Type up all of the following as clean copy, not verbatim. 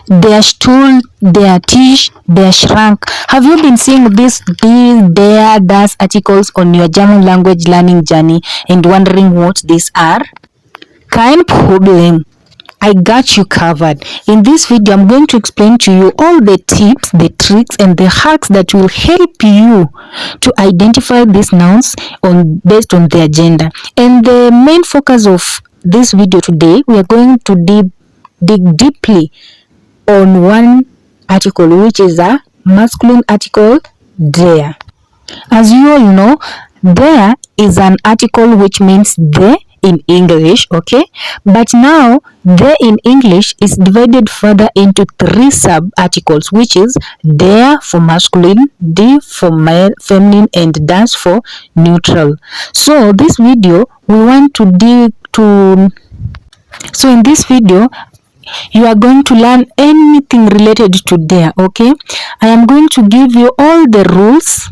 their stool, their tish, their shrunk. Have you been seeing these there, das articles on your German language learning journey and wondering what these are? Kein Problem. I got you covered. In this video, I'm going to explain to you all the tips, the tricks, and the hacks that will help you to identify these nouns based on their gender. And the main focus of this video today, we are going to dig deeply on one article, which is a masculine article, der. As you all know, der is an article which means the in English, okay? But now, der in English is divided further into 3 sub-articles, which is der for masculine, die for male, feminine, and das for neutral. So, this video, we want to So, in this video, you are going to learn anything related to der, okay? I am going to give you all the rules.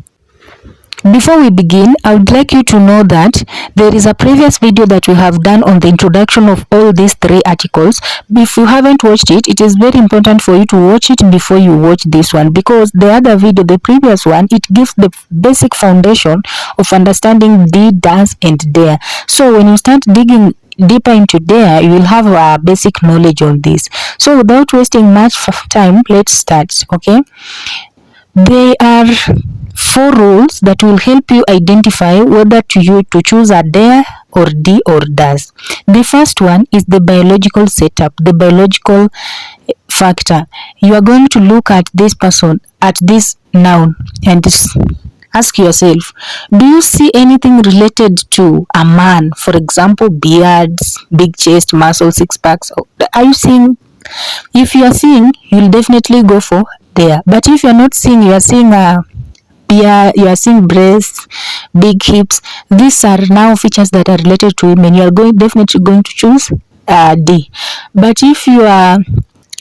Before we begin, I would like you to know that there is a previous video that we have done on the introduction of all these 3 articles. If you haven't watched it, it is very important for you to watch it before you watch this one, because the other video, the previous one, it gives the basic foundation of understanding die, das, and der. So when you start digging deeper into der, you will have a basic knowledge on this. So without wasting much time, let's start, okay? There are 4 rules that will help you identify whether to choose a der or die or das. The first one is the biological setup, the biological factor. You are going to look at this person, at this noun, and ask yourself, do you see anything related to a man? For example, beards, big chest, muscles, 6 packs. Are you seeing? If you are seeing, you'll definitely go for der. But if you're not seeing, you are seeing you are seeing breasts, big hips. These are now features that are related to women. You are definitely going to choose D. But if you are,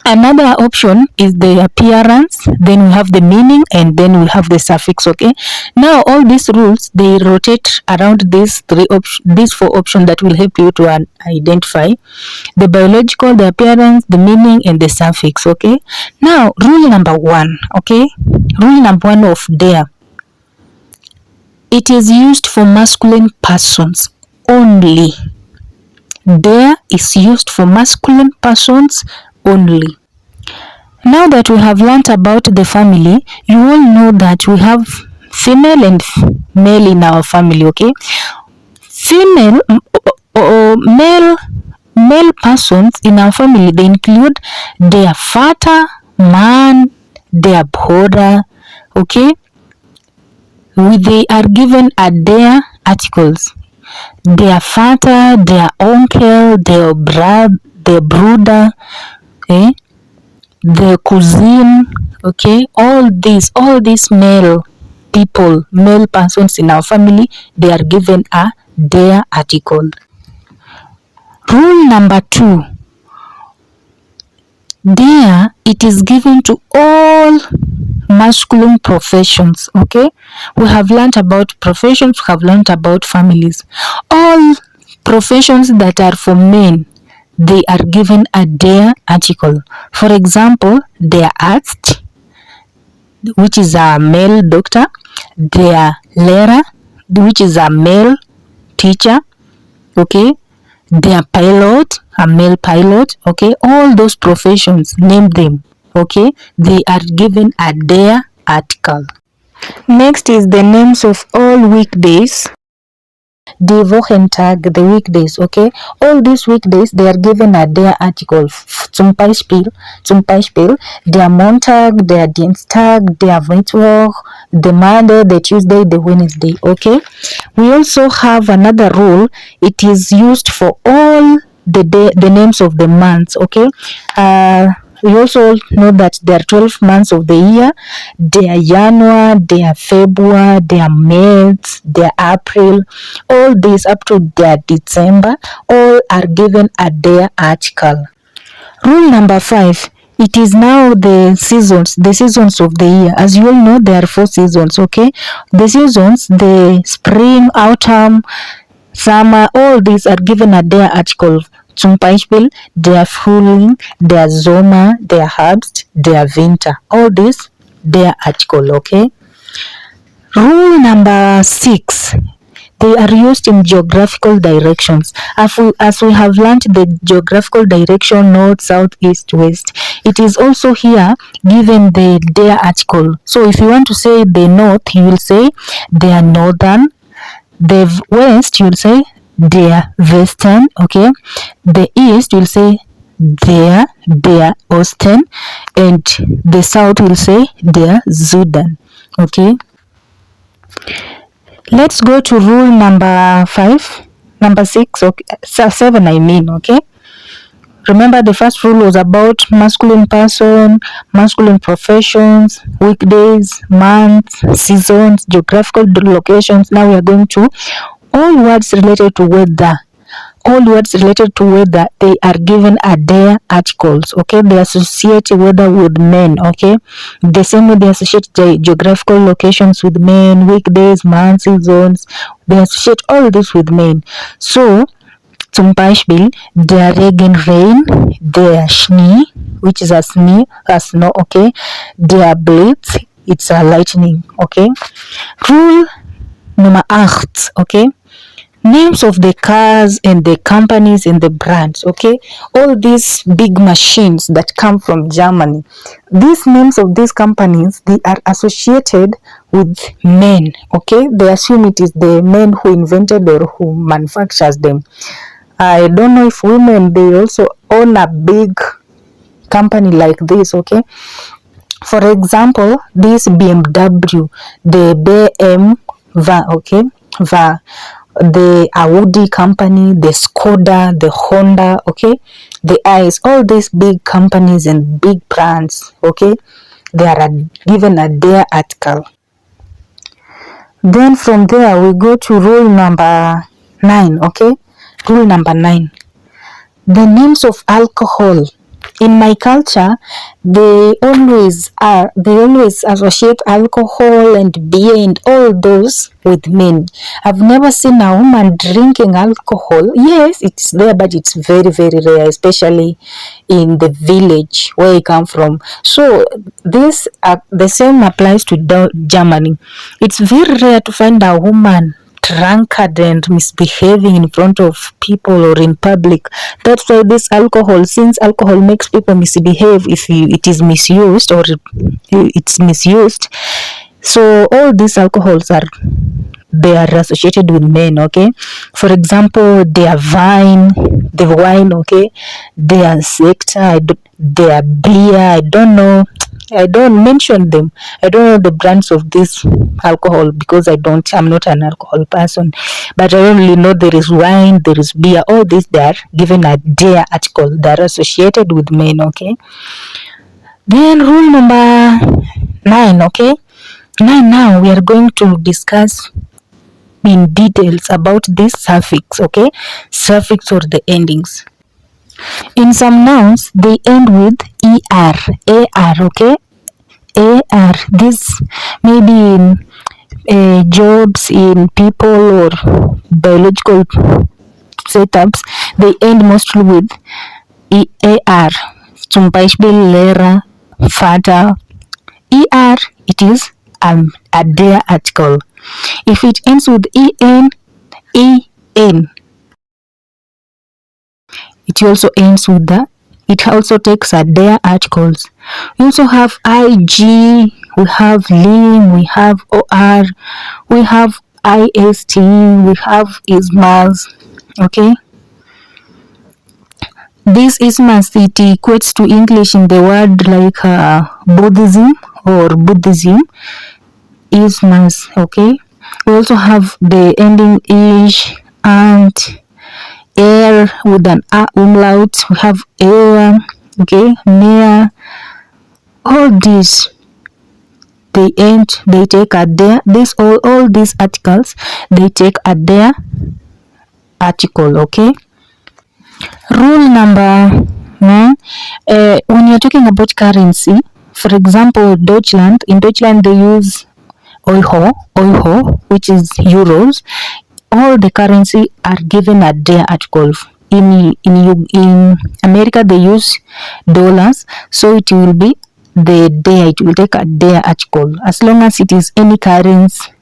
another option is the appearance, then we have the meaning, and then we have the suffix, okay? Now all these rules, they rotate around these 4 options that will help you to identify the biological, the appearance, the meaning, and the suffix, okay? Now rule number 1, okay? Rule number 1 of der. It is used for masculine persons only. Der is used for masculine persons only. Now that we have learnt about the family, you all know that we have female and male in our family, okay? Female or male persons in our family, they include their Vater, man, their Bruder, okay? They are given a der articles. Their Vater, their uncle, their brother, okay? The cousin, okay? All these male people, male persons in our family, they are given a der article. Rule number 2. Der, it is given to all masculine professions, okay? We have learned about professions, we have learned about families. All professions that are for men, they are given a der article. For example, der Arzt, which is a male doctor, der Lehrer, which is a male teacher, okay? Der Pilot, a male pilot, okay? All those professions, name them, okay? They are given a der article. Next is the names of all weekdays. Die Wochentag, the weekdays, okay? All these weekdays, they are given a der article. Zum Beispiel, der Montag, der Dienstag, der Mittwoch, the Monday, the Tuesday, the Wednesday, okay? We also have another rule. It is used for all the names of the months, okay? We also know that there are 12 months of the year. There are January, there are February, there are March, there are April. All these up to their December, all are given a der article. Rule number 5. It is now the seasons of the year. As you all know, there are 4 seasons, okay? The seasons, the spring, autumn, summer, all these are given a der article. Zum Beispiel der Frühling, der Sommer, der Herbst, der Winter. All this, der Article, okay? Rule number 6. They are used in geographical directions. As we have learned the geographical direction north, south, east, west, it is also here given the der article. So if you want to say the north, you will say der northern. The west, you will say der western. Okay. The east, you will say der Osten, and the south will say der Süden. Okay. Let's go to rule number 6, okay, 7 I mean, okay. Remember the first rule was about masculine person, masculine professions, weekdays, months, seasons, geographical locations. Now we are going to all words related to weather. All words related to weather, they are given a der articles, okay? They associate weather with men, okay? The same way they associate the geographical locations with men, weekdays, months, seasons. They associate all this with men. So, zum Beispiel, der Regen, rain, der Schnee, which is a snow, okay? Der Blitz, it's a lightning, okay? Rule number 8, okay? Names of the cars and the companies and the brands, okay? All these big machines that come from Germany. These names of these companies, they are associated with men, okay? They assume it is the men who invented or who manufactures them. I don't know if women, they also own a big company like this, okay? For example, this BMW, the BMW, okay? The Audi company, the Skoda, the Honda, okay, the ICE, all these big companies and big brands, okay, they are given a der article. Then from there we go to rule number 9, okay. Rule number 9. The names of alcohol. In my culture, they always associate alcohol and beer and all those with men. I've never seen a woman drinking alcohol. Yes, it's there, but it's very, very rare, especially in the village where I come from. So this the same applies to Germany. It's very rare to find a woman drunkard and misbehaving in front of people or in public. That's why this alcohol, since alcohol makes people misbehave if it is misused or it's misused, so all these alcohols they are associated with men, okay. For example, their wine, okay, their sector, their beer, I don't mention them. I don't know the brands of this alcohol because I'm not an alcohol person, but I don't really know there is wine, there is beer, all this they are given a der article. They are associated with men, okay. Then rule number 9, okay. Now we are going to discuss in details about this suffix, okay. Suffix or the endings. In some nouns, they end with er, okay. AR. This maybe in jobs, in people or biological setups, they end mostly with AR. Zum Beispiel Lehrer, Vater. ER, it is a der article. If it ends with EN, it also ends with it also takes a der articles. We also have IG, we have lim, we have OR, we have IST, we have ismas, okay. This ismas, it equates to English in the word like Buddhism or Buddhism, ismas, okay. We also have the ending ish and air with an a umlaut. We have air, okay, near. All these they take a der. All these articles, they take a der article, okay. Rule number 9. When you're talking about currency, for example, in Deutschland they use Euro, which is euros. All the currency are given a der article. in America they use dollars, so it will be the there. It will take a there article. As long as it is any currency,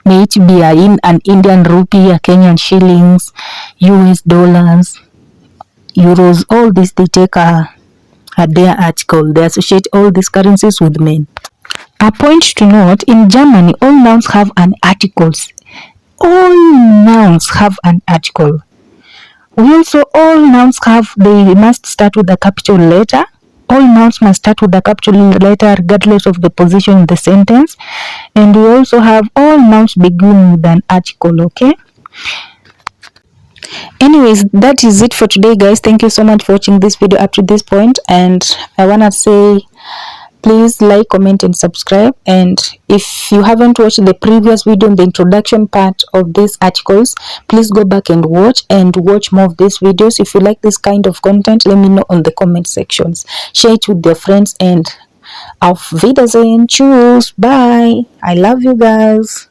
may it be an Indian rupee, a Kenyan shillings, US dollars, euros, all this they take a their article. They associate all these currencies with men. A point to note, in Germany, all nouns have an articles. All nouns have an article. We also, all nouns they must start with a capital letter. All nouns must start with a capital letter regardless of the position in the sentence. And we also have all nouns begin with an article, okay? Anyways, that is it for today, guys. Thank you so much for watching this video up to this point, and I want to say please like, comment and subscribe. And if you haven't watched the previous video in the introduction part of these articles, please go back and watch more of these videos. If you like this kind of content, let me know on the comment sections. Share it with your friends, and auf Wiedersehen. Tschüss. Bye. I love you guys.